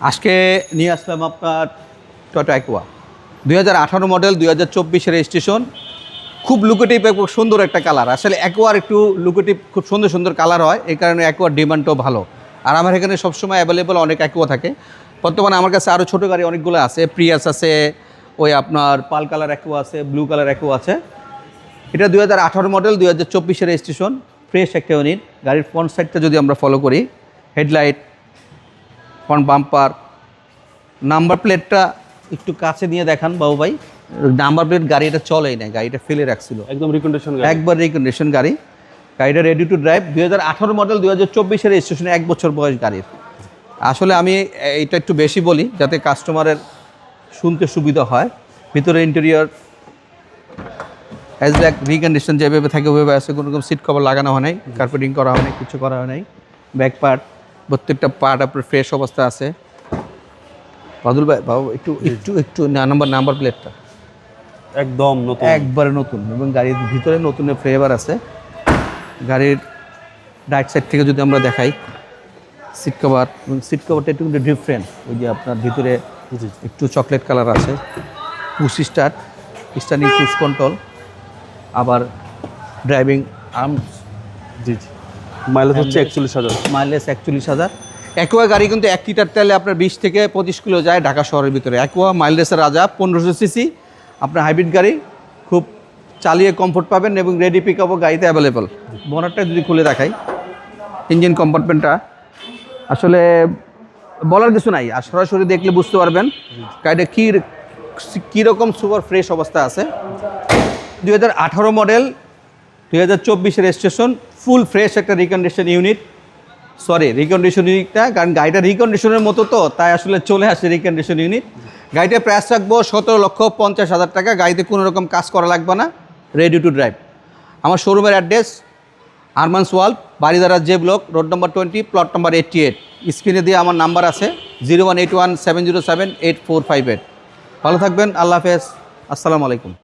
আজকে নিয়ে আসলাম আপনার টয়োটা অ্যাকোয়া 2018 মডেল 2024 রেজিস্ট্রেশন। খুব লুকেটিভ এবং সুন্দর একটা কালার। আসলে অ্যাকোয়ার একটু লুকেটিভ খুব সুন্দর সুন্দর কালার হয়, এই কারণে অ্যাকোয়ার ডিমান্ডটাও ভালো। আর আমার এখানে সবসময় অ্যাভেলেবল অনেক অ্যাকোয়া থাকে। বর্তমানে আমার কাছে আরও ছোটো গাড়ি অনেকগুলো আছে, প্রিয়াস আছে, ওই আপনার পাল কালার অ্যাকোয়া আছে, ব্লু কালার অ্যাকোয়া আছে। এটা 2018 মডেল 2024 রেজিস্ট্রেশন, ফ্রেশ একটা ইউনিট। গাড়ির ফ্রন্ট সাইডটা যদি আমরা ফলো করি, হেডলাইট, ফ্রন্ট বাম্পার, নাম্বার প্লেটটা একটু কাছে নিয়ে দেখান বাবু ভাই। নাম্বার প্লেট গাড়ি এটা চলেই না, গাড়িটা ফেলে রাখছিল, একদম রিকন্ডিশন গাড়ি, একবার রিকন্ডিশন গাড়ি। গাড়িটা রেডি টু ড্রাইভ, 2018 মডেল 2024 রেজিস্ট্রেশনে 1 বছর বয়স গাড়ির। আসলে আমি এটা একটু বেশি বলি যাতে কাস্টমারের শুনতে সুবিধা হয়। ভিতরে ইন্টেরিয়র অ্যাজ ব্যাক রিকন্ডিশন যেভাবে থাকে ওইভাবে আছে, কোনো রকম সিট কভার লাগানো হয় নাই, কার্পেটিং করা হয় নাই, কিছু করা হয় নাই। ব্যাক পার্ট, প্রত্যেকটা পার্ট আপনার ফ্রেশ অবস্থা আছে। বাদুল ভাই বাবু একটু একটু একটু নাম্বার প্লেটটা একদম নতুন, একবারে নতুন, এবং গাড়ির ভিতরে নতুন ফ্লেভার আছে। গাড়ির রাইট সাইড থেকে যদি আমরা দেখাই, সিট কভার, এবং সিট কভারটা একটু কিন্তু ডিফারেন্ট। ওই যে আপনার ভিতরে একটু চকলেট কালার আছে। Push start, starting push control, আবার ড্রাইভিং আর্মস। জি জি। মাইলেজ হচ্ছে 41,000, মাইলেজ 41,000। অ্যাকোয়া গাড়ি কিন্তু 1 লিটার তেলে আপনার 20 থেকে 25 কিলো যায় ঢাকা শহরের ভিতরে। অ্যাকোয়া মাইলেজের রাজা, 1500 সিসি আপনার হাইব্রিড গাড়ি, খুব চালিয়ে কমফোর্ট পাবেন, এবং রেডি পিক আপও গাড়িতে অ্যাভেলেবল। বোনারটা যদি খুলে দেখাই, ইঞ্জিন কম্পার্টমেন্টটা আসলে বলার কিছু নাই, আর সরাসরি দেখলে বুঝতে পারবেন গাড়িটা কীরকম সুপার ফ্রেশ অবস্থা আছে। 2018 মডেল 2024 রেজিস্ট্রেশন, ফুল ফ্রেশ একটা রিকন্ডিশন ইউনিট। সরি, রিকন্ডিশন ইউনিটটা, কারণ গাড়িটা রিকন্ডিশনের মতো তো, তাই আসলে চলে আসে রিকন্ডিশন ইউনিট। গাড়িটার প্রাইস রাখবো 17,50,000 টাকা। গাড়িতে কোনো রকম কাজ করা লাগবে না, রেডি টু ড্রাইভ। আমার শোরুমের address আরমান্স world, বাড়িদারা J block, road number 20, plot নম্বর 88। স্ক্রিনে দিয়ে আমার নাম্বার আছে 0181 707 8458। ভালো থাকবেন, আল্লাহ হাফেজ, আসসালামু আলাইকুম।